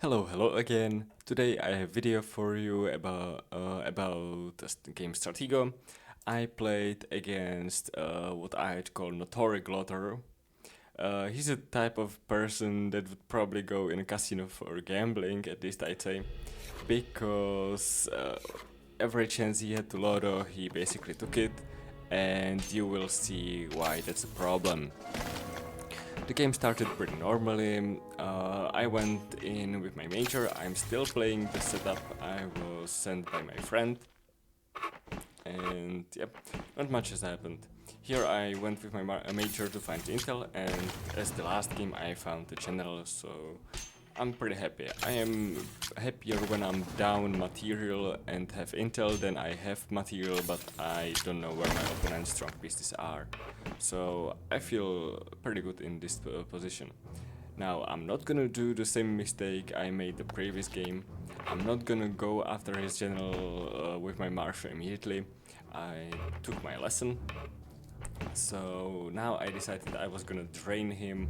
Hello again. Today I have a video for you about the game Stratego. I played against what I'd call notoric Lotto. He's a type of person that would probably go in a casino for gambling, at least I'd say, because every chance he had to Lotto, he basically took it, and you will see why that's a problem. The game started pretty normally. I went in with my major. I'm still playing the setup I was sent by my friend. And yep, not much has happened. Here I went with my major to find intel, and as the last game I found the general, so I'm pretty happy. I am happier when I'm down material and have intel than I have material, but I don't know where my opponent's strong pieces are. So I feel pretty good in this position. Now I'm not gonna do the same mistake I made the previous game. I'm not gonna go after his general with my marshal immediately. I took my lesson. So now I decided I was gonna drain him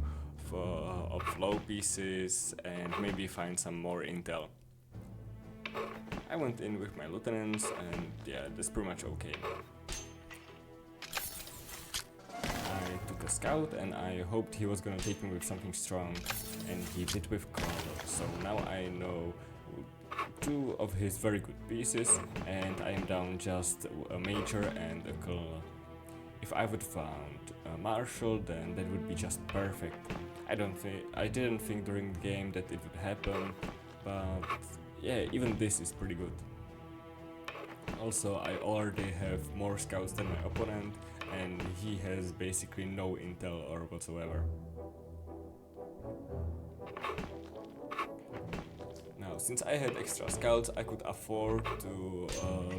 of low pieces and maybe find some more intel. I went in with my lieutenants and yeah, that's pretty much okay. I took a scout and I hoped he was gonna take me with something strong, and he did with colonel. So now I know two of his very good pieces and I am down just a major and a colonel. If I would found a marshal, then that would be just perfect. I didn't think during the game that it would happen, but yeah, even this is pretty good. Also, I already have more scouts than my opponent, and he has basically no intel or whatsoever. Now, since I had extra scouts, I could afford to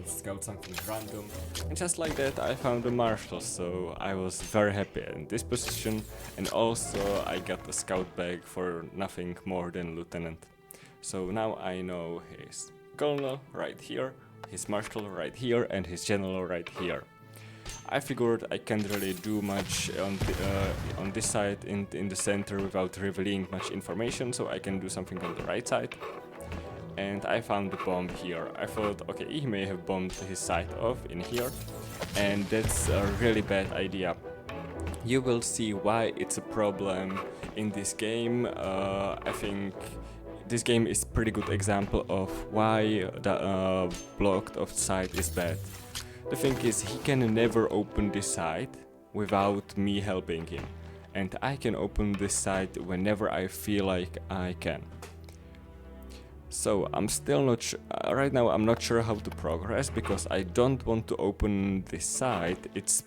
scout something random, and just like that I found a marshal, so I was very happy in this position, and also I got the scout bag for nothing more than lieutenant. So now I know his colonel right here, his marshal right here, and his general right here. I figured I can't really do much on this side in the center without revealing much information, so I can do something on the right side. And I found the bomb here. I thought, okay, he may have bombed his side off in here, and that's a really bad idea. You will see why it's a problem in this game. I think this game is pretty good example of why the blocked off side is bad. The thing is, he can never open this side without me helping him, and I can open this side whenever I feel like I can. So I'm still not right now I'm not sure how to progress, because I don't want to open this side. It's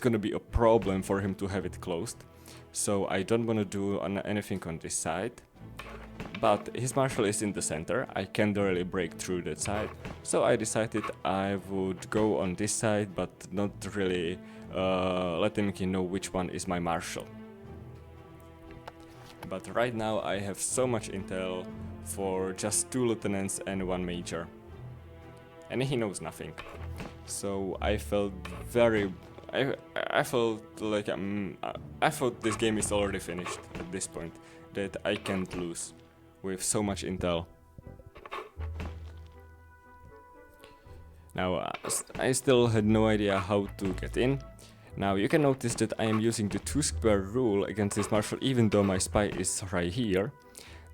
gonna be a problem for him to have it closed, so I don't want to do anything on this side. But his marshal is in the center, I can't really break through that side, so I decided I would go on this side but not really letting him know which one is my marshal. But right now I have so much intel for just 2 lieutenants and 1 major, and he knows nothing. So I felt very I felt like I thought this game is already finished at this point, that I can't lose with so much intel. Now I still had no idea how to get in. Now you can notice that I am using the 2 square rule against this marshal, even though my spy is right here.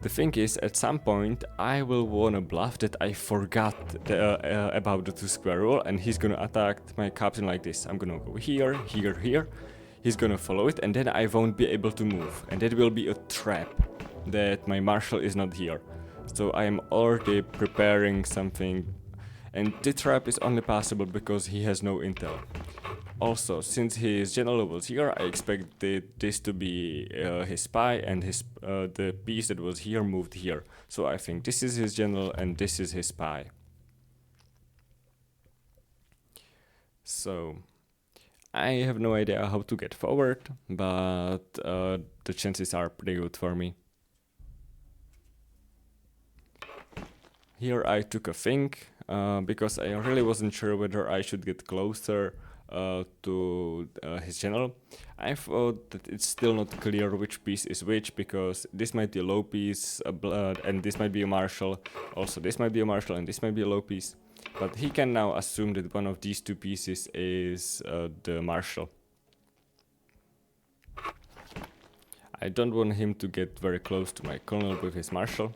The thing is, at some point I will wanna bluff that I forgot about the 2 square rule, and he's gonna attack my captain like this. I'm gonna go here, here, here. He's gonna follow it, and then I won't be able to move, and that will be a trap that my marshal is not here. So I am already preparing something, and the trap is only possible because he has no intel. Also, since his general was here, I expected this to be his spy, and the piece that was here moved here. So I think this is his general and this is his spy. So I have no idea how to get forward, but the chances are pretty good for me. Here I took a think, because I really wasn't sure whether I should get closer to his general. I thought that it's still not clear which piece is which, because this might be a low piece, a blood, and this might be a marshal. Also, this might be a marshal, and this might be a low piece. But he can now assume that one of these two pieces is the marshal. I don't want him to get very close to my colonel with his marshal.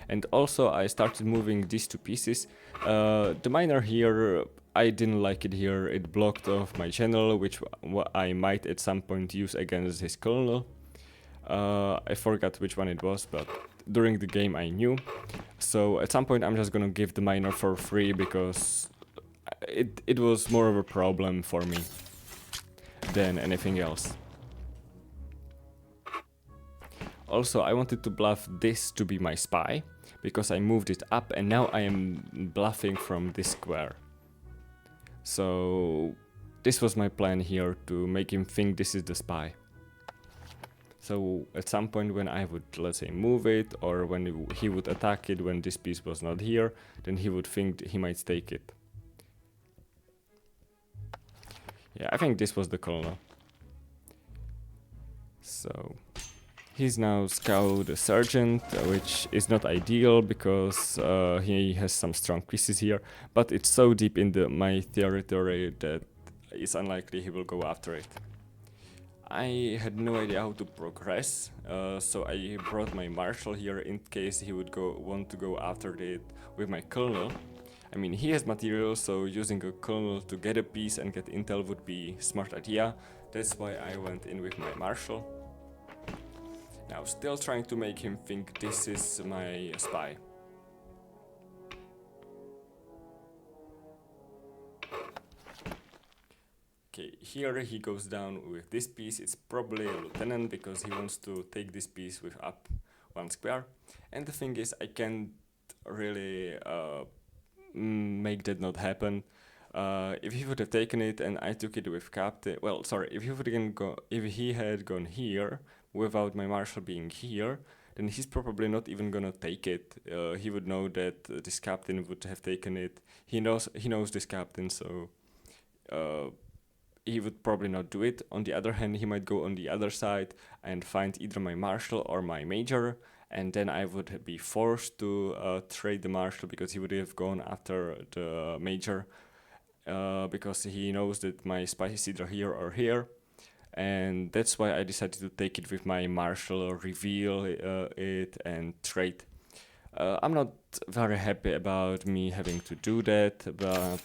And also I started moving these two pieces. The miner here, I didn't like it here. It blocked off my channel, which I might at some point use against his colonel. I forgot which one it was, but during the game I knew. So at some point I'm just gonna give the miner for free, because it was more of a problem for me than anything else. Also, I wanted to bluff this to be my spy, because I moved it up and now I am bluffing from this square. So this was my plan here, to make him think this is the spy. So at some point when I would, let's say, move it, or when he would attack it when this piece was not here, then he would think he might take it. Yeah, I think this was the colonel. So he's now scout a sergeant, which is not ideal because he has some strong pieces here, but it's so deep in my territory that it's unlikely he will go after it. I had no idea how to progress, so I brought my marshal here in case he would want to go after it with my colonel. I mean, he has material, so using a colonel to get a piece and get intel would be a smart idea. That's why I went in with my marshal. Now, still trying to make him think this is my spy. Okay, here he goes down with this piece. It's probably a lieutenant, because he wants to take this piece with up one square. And the thing is, I can't really make that not happen. If he would have taken it and I took it with captain, well, sorry, if he had gone here without my marshal being here, then he's probably not even gonna take it. He would know that this captain would have taken it. He knows this captain, so he would probably not do it. On the other hand, he might go on the other side and find either my marshal or my major, and then I would be forced to trade the marshal, because he would have gone after the major, because he knows that my spy is either here or here. And that's why I decided to take it with my marshal, reveal it, and trade. I'm not very happy about me having to do that, but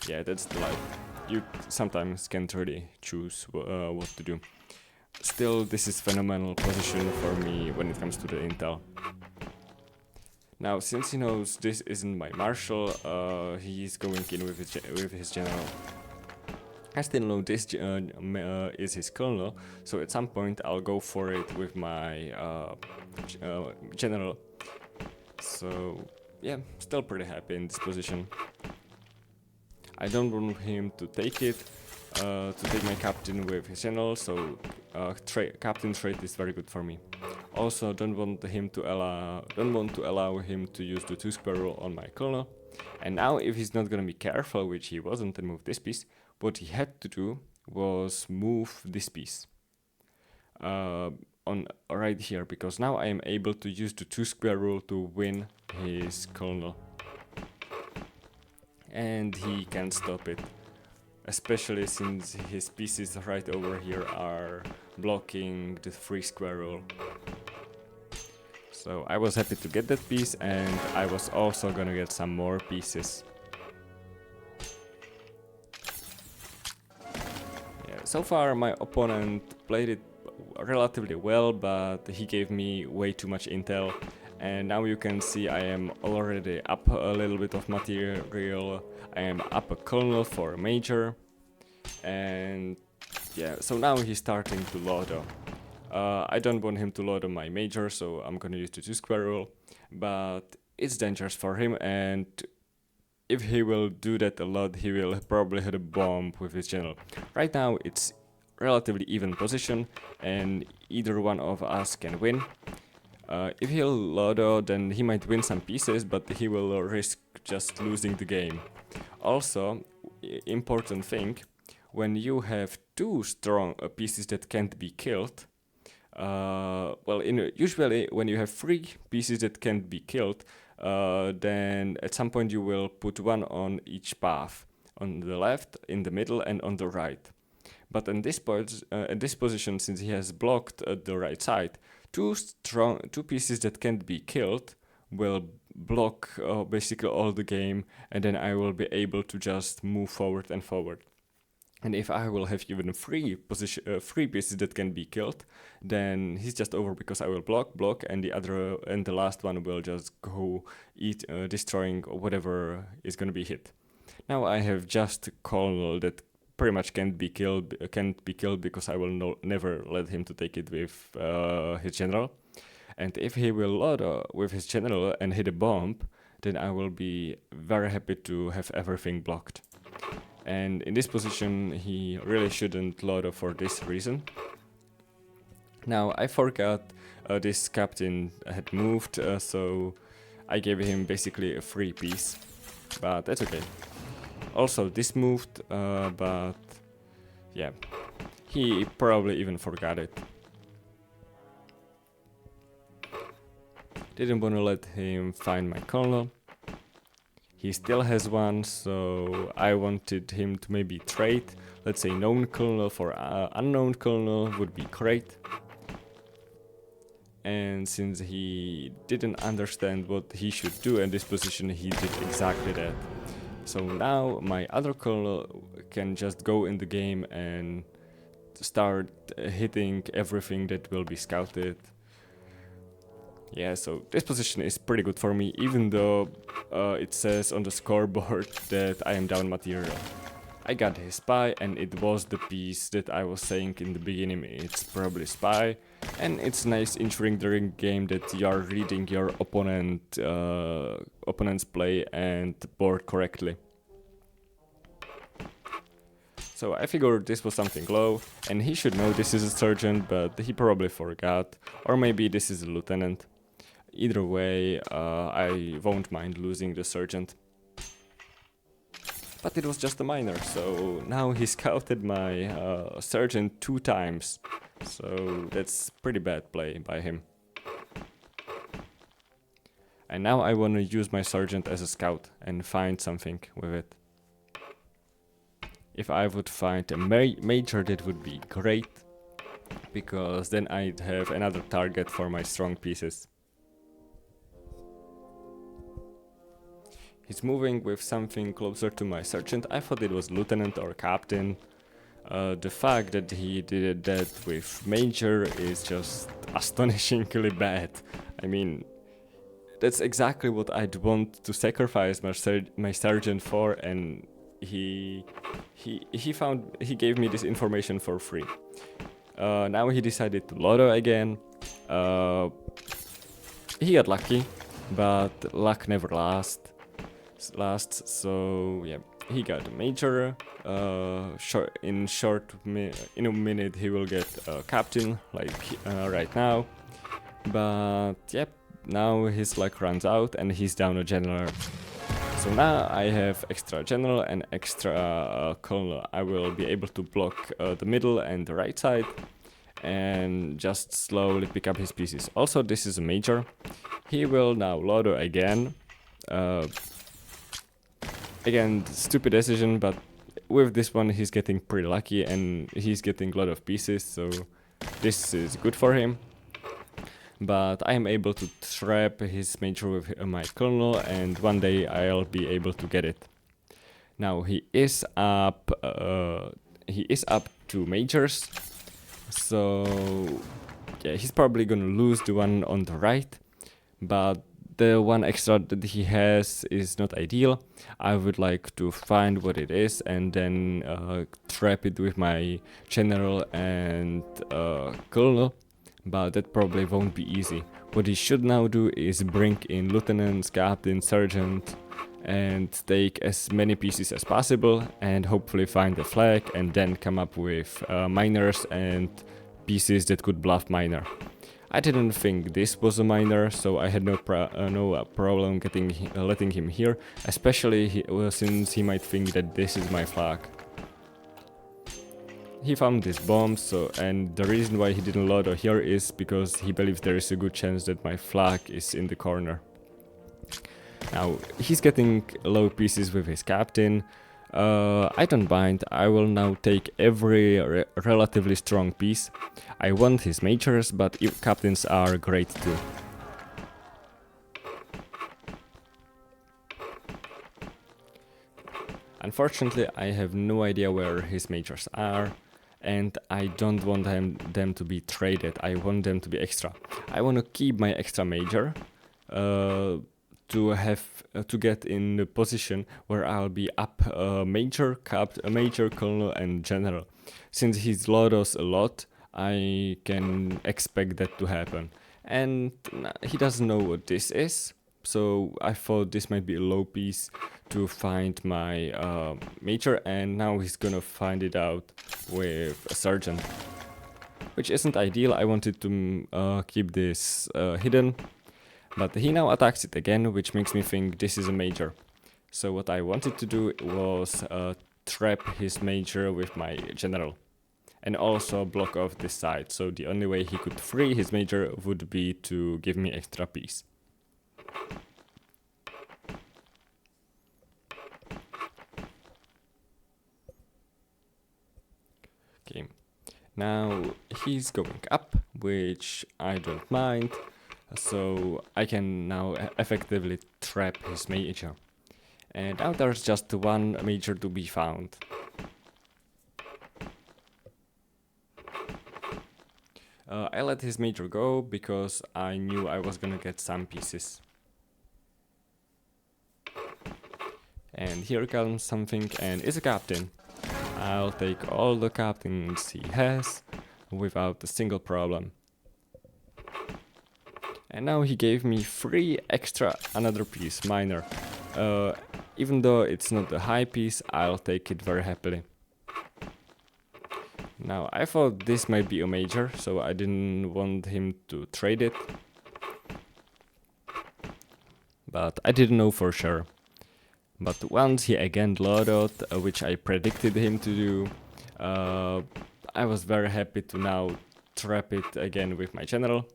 yeah, that's the life. You sometimes can't really choose what to do. Still, this is phenomenal position for me when it comes to the intel. Now, since he knows this isn't my marshal, he's going in with his general. I still know this is his colonel, so at some point I'll go for it with my general. So yeah, still pretty happy in this position. I don't want him to take it, to take my captain with his general, so captain trade is very good for me. Also, don't want to allow him to use the 2 square rule on my colonel. And now, if he's not gonna be careful, which he wasn't, and move this piece, what he had to do was move this piece on right here, because now I am able to use the 2 square rule to win his colonel. And he can't stop it, especially since his pieces right over here are blocking the 3 square rule. So I was happy to get that piece, and I was also gonna get some more pieces. Yeah, so far my opponent played it relatively well, but he gave me way too much intel. And now you can see I am already up a little bit of material. I am up a colonel for a major. And yeah, so now he's starting to Lotto. I don't want him to Lotto my major, so I'm gonna use the 2 square rule. But it's dangerous for him, and if he will do that a lot, he will probably hit a bomb with his general. Right now it's relatively even position, and either one of us can win. If he'll Lotto, then he might win some pieces, but he will risk just losing the game. Also, important thing, when you have two strong pieces that can't be killed, usually when you have three pieces that can't be killed, then at some point you will put one on each path, on the left, in the middle, and on the right. But in this position, since he has blocked the right side, two pieces that can't be killed will block basically all the game, and then I will be able to just move forward and forward. And if I will have even three pieces that can be killed, then he's just over, because I will block, and the last one will just go destroying whatever is gonna be hit. Now I have just colonel that pretty much can't be killed because I will never let him to take it with his general. And if he will Lotto with his general and hit a bomb, then I will be very happy to have everything blocked. And in this position, he really shouldn't Lotto for this reason. Now, I forgot this captain had moved, so I gave him basically a free piece. But that's okay. Also, this moved, but yeah, he probably even forgot it. Didn't want to let him find my colonel. He still has one, so I wanted him to maybe trade. Let's say known colonel for unknown colonel would be great. And since he didn't understand what he should do in this position, he did exactly that. So now my other colonel can just go in the game and start hitting everything that will be scouted. Yeah, so this position is pretty good for me, even though it says on the scoreboard that I am down material. I got his spy, and it was the piece that I was saying in the beginning. It's probably spy, and it's nice ensuring during game that you are reading your opponent's play and board correctly. So I figured this was something low, and he should know this is a sergeant, but he probably forgot, or maybe this is a lieutenant. Either way, I won't mind losing the sergeant. But it was just a minor, so now he scouted my sergeant 2 times. So that's pretty bad play by him. And now I want to use my sergeant as a scout and find something with it. If I would find a major, that would be great, because then I'd have another target for my strong pieces. He's moving with something closer to my sergeant. I thought it was lieutenant or captain. The fact that he did that with major is just astonishingly bad. I mean, that's exactly what I'd want to sacrifice my sergeant for, and he gave me this information for free. Now he decided to Lotto again. He got lucky, but luck never lasts. So yeah, he got a major. In a minute he will get a captain, like right now. But yep, now his luck runs out and he's down a general. So now I have extra general and extra colonel. I will be able to block the middle and the right side and just slowly pick up his pieces. Also, this is a major. He will now Lotto again. Again, stupid decision, but with this one he's getting pretty lucky and he's getting a lot of pieces, so this is good for him. But I am able to trap his major with my colonel, and one day I'll be able to get it. Now he is up 2 majors, so yeah, he's probably gonna lose the one on the right, but the one extra that he has is not ideal. I would like to find what it is and then trap it with my general and colonel, but that probably won't be easy. What he should now do is bring in lieutenants, captain, sergeant, and take as many pieces as possible and hopefully find a flag and then come up with miners and pieces that could bluff miner. I didn't think this was a minor, so I had no problem letting him here, especially since he might think that this is my flag. he found this bomb, so and the reason why he didn't Lotto here is because he believes there is a good chance that my flag is in the corner. Now he's getting low pieces with his captain. I don't mind, I will now take every relatively strong piece. I want his majors, but captains are great too. Unfortunately, I have no idea where his majors are, and I don't want them to be traded. I want them to be extra. I want to keep my extra major to get in the position where I'll be up major, cap, major, colonel, and general. Since he Lottos a lot, I can expect that to happen. And he doesn't know what this is. So I thought this might be a low piece to find my major, and now he's gonna find it out with a sergeant, which isn't ideal. I wanted to keep this hidden, but he now attacks it again, which makes me think this is a major. So what I wanted to do was trap his major with my general, and also block off this side. So the only way he could free his major would be to give me extra piece. Okay, now he's going up, which I don't mind, so I can now effectively trap his major. And now there's just one major to be found. I let his major go because I knew I was gonna get some pieces. And here comes something, and it's a captain. I'll take all the captains he has without a single problem. And now he gave me 3 extra, another piece, minor. Even though it's not a high piece, I'll take it very happily. Now I thought this might be a major, so I didn't want him to trade it. But I didn't know for sure. But once he again Lottoed, which I predicted him to do, I was very happy to now trap it again with my general.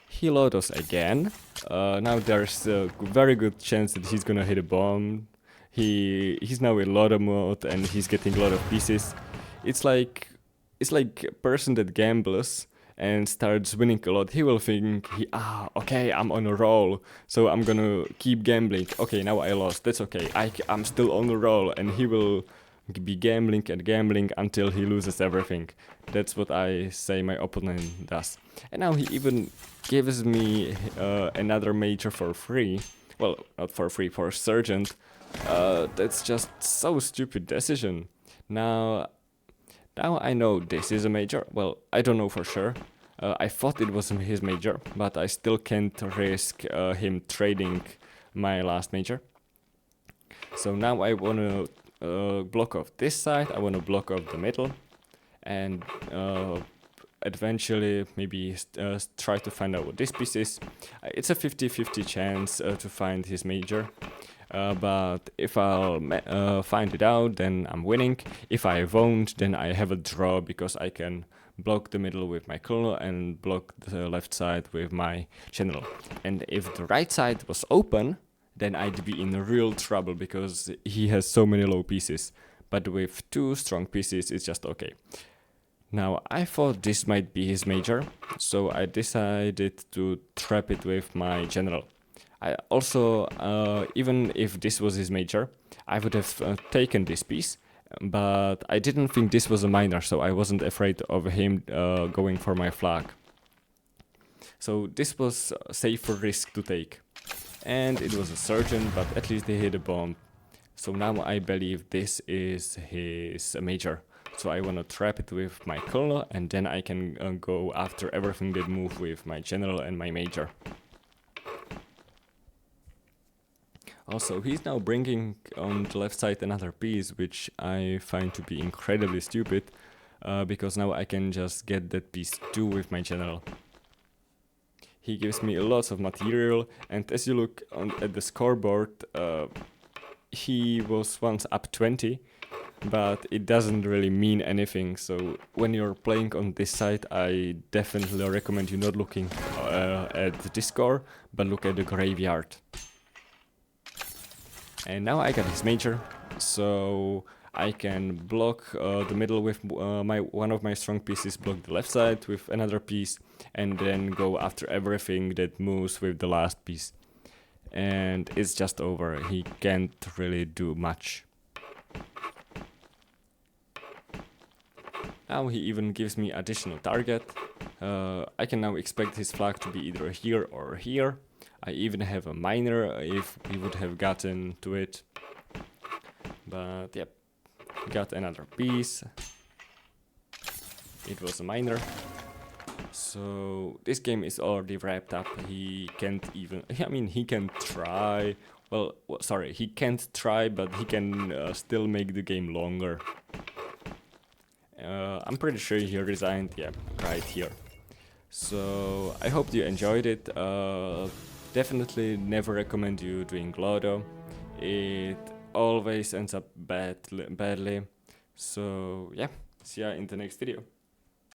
He Lottos again. Now there's a very good chance that he's gonna hit a bomb. He's now in Lotto mode and he's getting a lot of pieces. It's like a person that gambles and starts winning a lot. He will think, okay, I'm on a roll, so I'm gonna keep gambling. Okay, now I lost, that's okay, I'm still on a roll, and he will be gambling and gambling until he loses everything. That's what I say my opponent does. And now he even gives me another major for free. Well, not for free, for sergeant. That's just so stupid decision. Now I know this is a major. Well, I don't know for sure. I thought it was his major, but I still can't risk him trading my last major. So now I want to block off this side, I want to block off the middle, and eventually maybe try to find out what this piece is. It's a 50-50 chance to find his major. But if I'll find it out, then I'm winning. If I won't, then I have a draw, because I can block the middle with my colonel and block the left side with my general. And if the right side was open, then I'd be in real trouble, because he has so many low pieces. But with 2 strong pieces, it's just okay. Now I thought this might be his major, so I decided to trap it with my general. I also, even if this was his major, I would have taken this piece, but I didn't think this was a minor, so I wasn't afraid of him going for my flag. So this was a safer risk to take. And it was a sergeant, but at least he hit a bomb. So now I believe this is his major. So I want to trap it with my colonel, and then I can go after everything that move with my general and my major. Also, he's now bringing on the left side another piece, which I find to be incredibly stupid, because now I can just get that piece too with my general. He gives me lots of material, and as you look at the scoreboard, he was once up 20, but it doesn't really mean anything. So when you're playing on this site, I definitely recommend you not looking at the score, but look at the graveyard. And now I got his major, so I can block the middle with one of my strong pieces, block the left side with another piece, and then go after everything that moves with the last piece. And it's just over. He can't really do much. Now he even gives me additional target. I can now expect his flag to be either here or here. I even have a miner if we would have gotten to it. But yep, got another piece. It was a miner. So this game is already wrapped up. He can't even, I mean, he can try. Well, sorry, he can't try, but he can still make the game longer. I'm pretty sure he resigned, yeah, right here. So I hope you enjoyed it. Definitely never recommend you doing Lotto. It always ends up badly. So yeah, see ya in the next video.